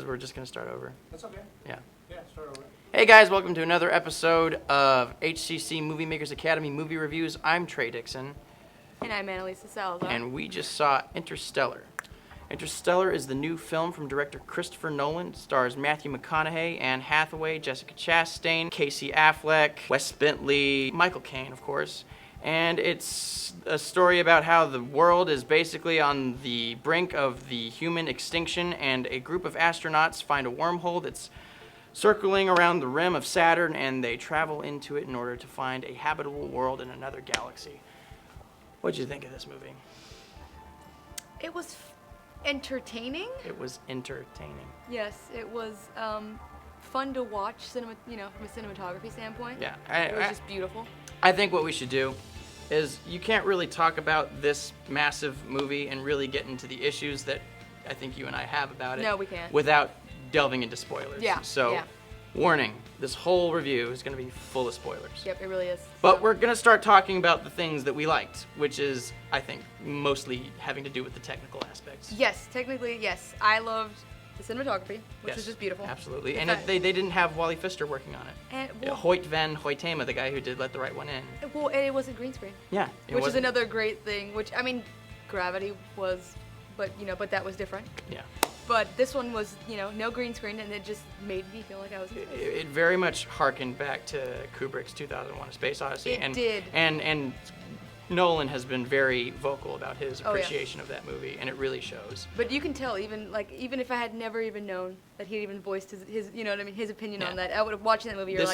we're just going to start over. That's okay. Yeah. Yeah, start over. Hey guys, welcome to another episode of HCC MovieMakers Academy Movie Reviews. I'm Trey Dixon. And I'm Analiesa Salazar. And we just saw Interstellar. Interstellar is the new film from director Christopher Nolan. It stars Matthew McConaughey, Anne Hathaway, Jessica Chastain, Casey Affleck, Wes Bentley, Michael Caine, of course. And it's a story about how the world is basically on the brink of the human extinction, and a group of astronauts find a wormhole that's circling around the rim of Saturn, and they travel into it in order to find a habitable world in another galaxy. What'd you think of this movie? It was entertaining. It was entertaining. Yes, it was fun to watch, from a cinematography standpoint. Yeah. It was just beautiful. I think what we should do is you can't really talk about this massive movie and really get into the issues that I think you and I have about it. No, we can't. Without delving into spoilers. Yeah. So, yeah. Warning, this whole review is going to be full of spoilers. Yep, it really is. But we're going to start talking about the things that we liked, which is, I think, mostly having to do with the technical aspects. Yes, technically, yes. I loved the cinematography, which was just beautiful. Absolutely. And they didn't have Wally Pfister working on it. And, Hoyt van Hoytema, the guy who did Let the Right One In. Well, and it wasn't green screen. Yeah. Which is another great thing, Gravity was, but that was different. Yeah. But this one was, no green screen, and it just made me feel like I was in space. It very much harkened back to Kubrick's 2001: A Space Odyssey. It did. And Nolan has been very vocal about his appreciation of that movie, and it really shows. But you can tell, even if I had never even known that he'd even voiced his his opinion on that, I would have watched that movie. This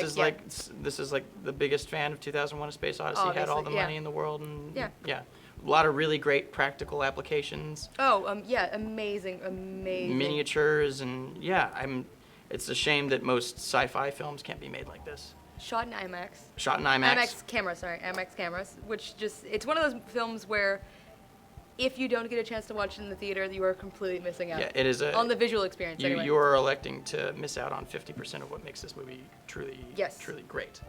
is like the biggest fan of 2001: A Space Odyssey. Obviously, had all the money in the world, and yeah. A lot of really great practical applications. Amazing. Miniatures, and it's a shame that most sci-fi films can't be made like this. Shot in IMAX. IMAX cameras, which it's one of those films where if you don't get a chance to watch it in the theater, you are completely missing out. Yeah, it is on the visual experience. Anyway. You are electing to miss out on 50% of what makes this movie truly great.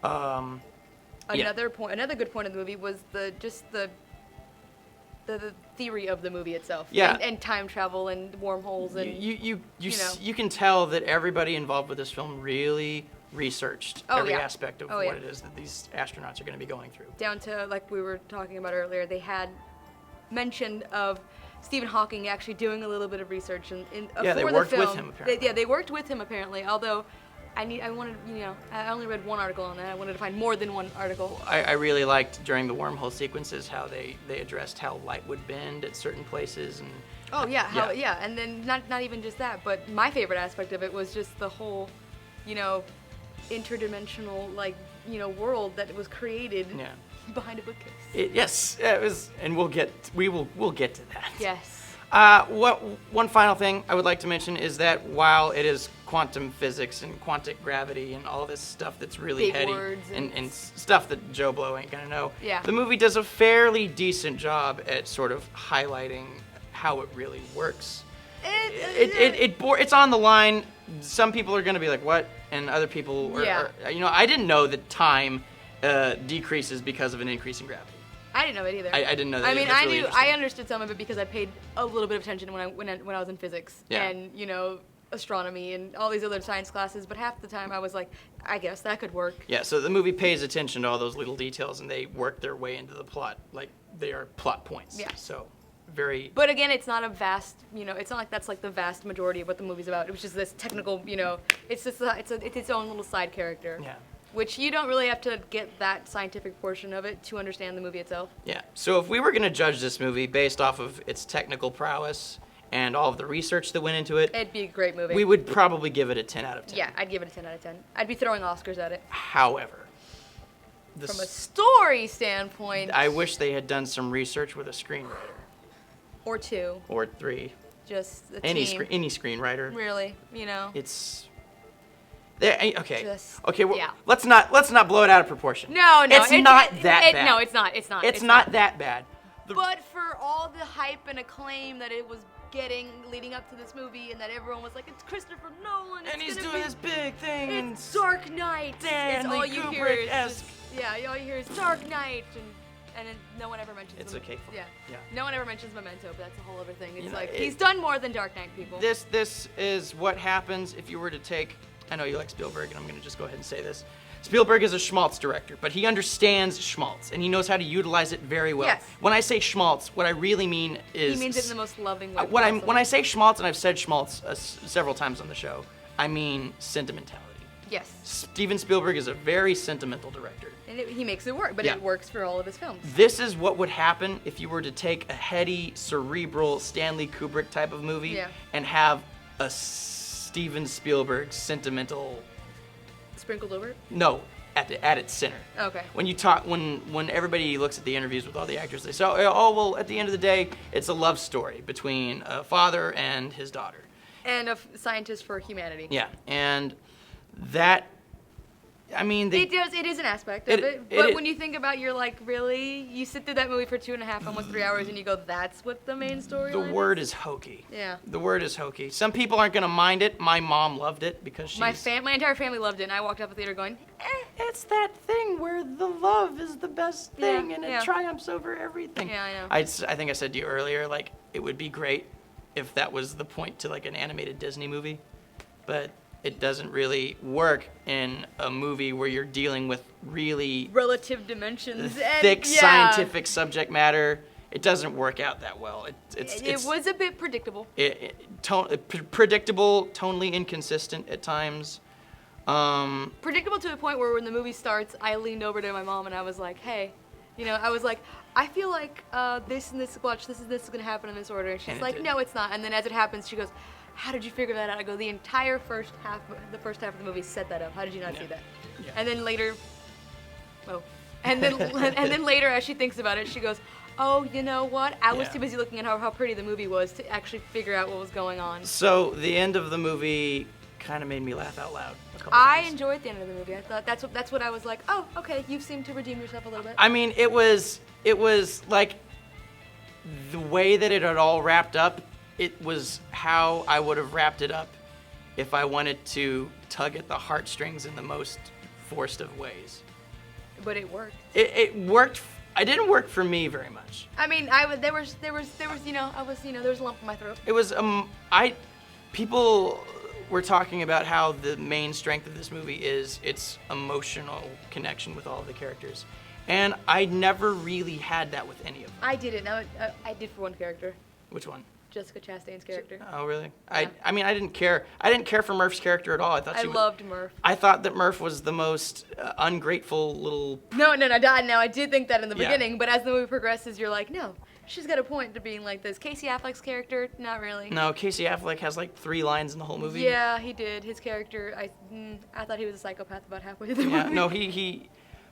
Another good point of the movie was the theory of the movie itself. Yeah. And time travel and wormholes and you can tell that everybody involved with this film really researched every aspect of what it is that these astronauts are going to be going through. Down to, like we were talking about earlier, they had mentioned of Stephen Hawking actually doing a little bit of research for the film. They worked with him apparently. They worked with him apparently, although I only read one article on that. I wanted to find more than one article. I really liked during the wormhole sequences how they addressed how light would bend at certain places and and then not even just that, but my favorite aspect of it was just the whole, interdimensional world that was created behind a bookcase. It was, and we'll get to that. Yes. One final thing I would like to mention is that while it is quantum physics and quantum gravity and all this stuff that's really big heady words and stuff that Joe Blow ain't gonna know, yeah. The movie does a fairly decent job at sort of highlighting how it really works. It's on the line. Some people are gonna be like, what? And other people are I didn't know that time decreases because of an increase in gravity. I didn't know it either. I didn't know that. I mean, I understood some of it because I paid a little bit of attention when I was in physics and astronomy and all these other science classes. But half the time I was like, I guess that could work. Yeah. So the movie pays attention to all those little details, and they work their way into the plot like they are plot points. Yeah. So very. But again, it's not a vast. It's not like that's like the vast majority of what the movie's about. It was just this technical. It's just it's its own little side character. Yeah. Which you don't really have to get that scientific portion of it to understand the movie itself. Yeah. So if we were going to judge this movie based off of its technical prowess and all of the research that went into it, it'd be a great movie. We would probably give it a 10 out of 10. Yeah, I'd give it a 10 out of 10. I'd be throwing Oscars at it. However, from a story standpoint, I wish they had done some research with a screenwriter. Or two. Or three. Just a any team. Any screenwriter. Really, It's. Okay. Yeah. Let's not blow it out of proportion. No. It's not that bad. No, it's not. It's not that bad. But for all the hype and acclaim that it was getting leading up to this movie, and that everyone was like, "It's Christopher Nolan, and he's doing this big thing, it's Dark Knight." Stanley all you hear is Kubrick-esque. all you hear is Dark Knight, and And no one ever mentions. It's a cake for yeah. Yeah. No one ever mentions Memento, but that's a whole other thing. It's You know, like he's done more than Dark Knight, people. This is what happens if you were to take. I know you like Spielberg, and I'm gonna just go ahead and say this. Spielberg is a schmaltz director, but he understands schmaltz, and he knows how to utilize it very well. Yes. When I say schmaltz, what I really mean is... He means it in the most loving way When I say schmaltz, and I've said schmaltz several times on the show, I mean sentimentality. Yes. Steven Spielberg is a very sentimental director. And he makes it work, but Yeah. it works for all of his films. This is what would happen if you were to take a heady, cerebral Stanley Kubrick type of movie and have a Steven Spielberg sentimental... Sprinkled over? No, at its center. Okay. When everybody looks at the interviews with all the actors, they say, oh well, at the end of the day, it's a love story between a father and his daughter. And a scientist for humanity. Yeah, and that, I mean, it is an aspect of it. But when you think about, you're like, really? You sit through that movie for 2.5, almost 3 hours, and you go, that's what the main story the word is hokey. Yeah. The word is hokey. Some people aren't gonna mind it. My mom loved it because she's... My entire family loved it, and I walked out the theater going, it's that thing where the love is the best thing, and it triumphs over everything. Yeah, I know. I think I said to you earlier, like, it would be great if that was the point to, like, an animated Disney movie, but it doesn't really work in a movie where you're dealing with really relative dimensions, thick scientific subject matter. It doesn't work out that well. It was a bit predictable. Predictable, tonally inconsistent at times. Predictable to the point where when the movie starts, I leaned over to my mom and I was like, hey, I was like, I feel like this and this, watch, this is going to happen in this order. And she's like, no, it's not. And then as it happens, she goes, how did you figure that out? I go, the entire first half of the movie set that up. How did you not see that? Yeah. And then later, and then later, as she thinks about it, she goes, oh, you know what? I was too busy looking at how pretty the movie was to actually figure out what was going on. So the end of the movie kind of made me laugh out loud a couple I times. enjoyed the end of the movie. I thought that's what I was like, oh, okay, you seem to redeem yourself a little bit. I mean, it was like the way that it had all wrapped up. It was how I would have wrapped it up if I wanted to tug at the heartstrings in the most forced of ways. But it worked. It worked. It didn't work for me very much. I mean, there was there was a lump in my throat. It was people were talking about how the main strength of this movie is its emotional connection with all of the characters. And I never really had that with any of them. I didn't. I did for one character. Which one? Jessica Chastain's character. Oh, really? Yeah. I mean, I didn't care. I didn't care for Murph's character at all. I loved Murph. I thought that Murph was the most ungrateful little... No, I did think that in the beginning, but as the movie progresses, you're like, no, she's got a point to being like this. Casey Affleck's character, not really. No, Casey Affleck has like 3 lines in the whole movie. Yeah, he did. His character, I thought he was a psychopath about halfway through the movie. No, he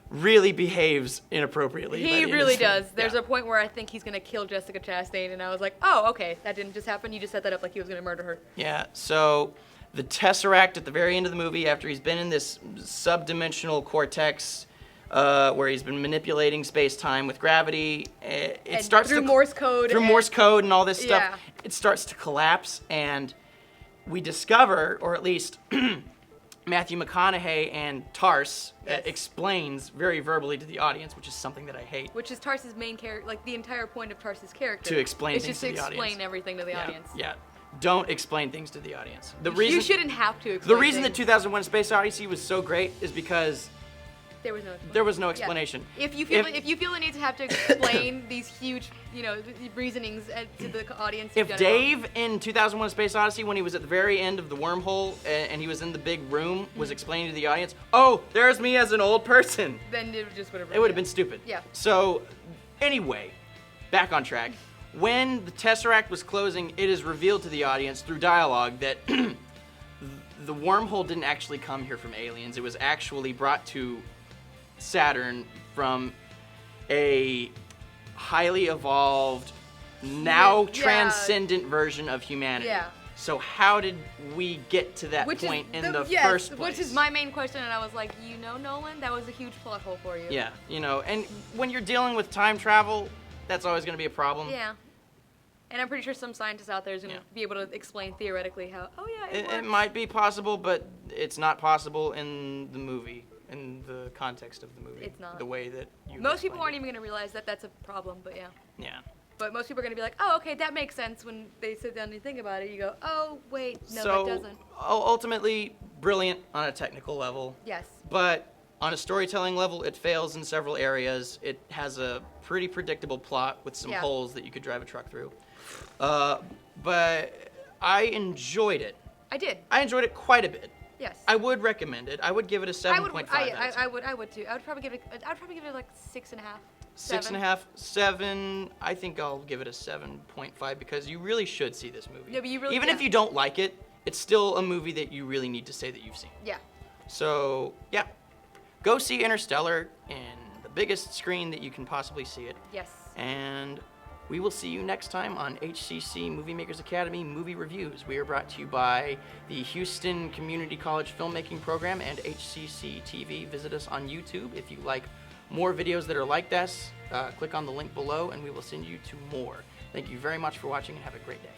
really behaves inappropriately. He really does. There's a point where I think he's going to kill Jessica Chastain, and I was like, oh, okay, that didn't just happen. You just set that up like he was going to murder her. Yeah, so the Tesseract at the very end of the movie, after he's been in this subdimensional cortex where he's been manipulating space-time with gravity, it starts through Morse code. Through Morse code and all this stuff, Yeah. it starts to collapse, and we discover, or at least... Matthew McConaughey and Tars explains very verbally to the audience, which is something that I hate. Which is Tars's main character, like the entire point of Tars's character. To explain things to the audience. It's just to explain everything to the audience. Yeah, don't explain things to the audience. You shouldn't have to explain The reason things. that 2001: Space Odyssey was so great is because there was no explanation. There was no explanation. Yeah. If you feel the need to have to explain these huge, reasonings to the audience, if Dave in 2001: Space Odyssey, when he was at the very end of the wormhole and he was in the big room, was explaining to the audience, "Oh, there's me as an old person," then it just would have. It would have been stupid. Yeah. So, anyway, back on track. When the Tesseract was closing, it is revealed to the audience through dialogue that the wormhole didn't actually come here from aliens. It was actually brought to Saturn from a highly evolved, now transcendent version of humanity. Yeah. So how did we get to that point in the first place? Which is my main question, and I was like, Nolan, that was a huge plot hole for you. Yeah, and when you're dealing with time travel, that's always going to be a problem. Yeah. And I'm pretty sure some scientist out there is going to be able to explain theoretically how, it works. It might be possible, but it's not possible in the movie, in the context of the movie. It's not. The way that you. Most people explained aren't it. even going to realize that that's a problem, but yeah. Yeah. But most people are going to be like, oh, okay, that makes sense. When they sit down and think about it, you go, oh, wait, no, So that doesn't. ultimately, brilliant on a technical level. Yes. But on a storytelling level, it fails in several areas. It has a pretty predictable plot with some Yeah. holes that you could drive a truck through. But I enjoyed it. I did. I enjoyed it quite a bit. Yes. I would recommend it. I would give it a 7.5. I would too. I would probably give it like 6.5. 6.5, 7. I think I'll give it a 7.5 because you really should see this movie. Yeah, but you really- Even if yeah. you don't like it, it's still a movie that you really need to say that you've seen. Yeah. So, yeah. Go see Interstellar in the biggest screen that you can possibly see it. Yes. And we will see you next time on HCC MovieMakers Academy Movie Reviews. We are brought to you by the Houston Community College Filmmaking Program and HCC TV. Visit us on YouTube if you like more videos that are like this. Click on the link below and we will send you to more. Thank you very much for watching and have a great day.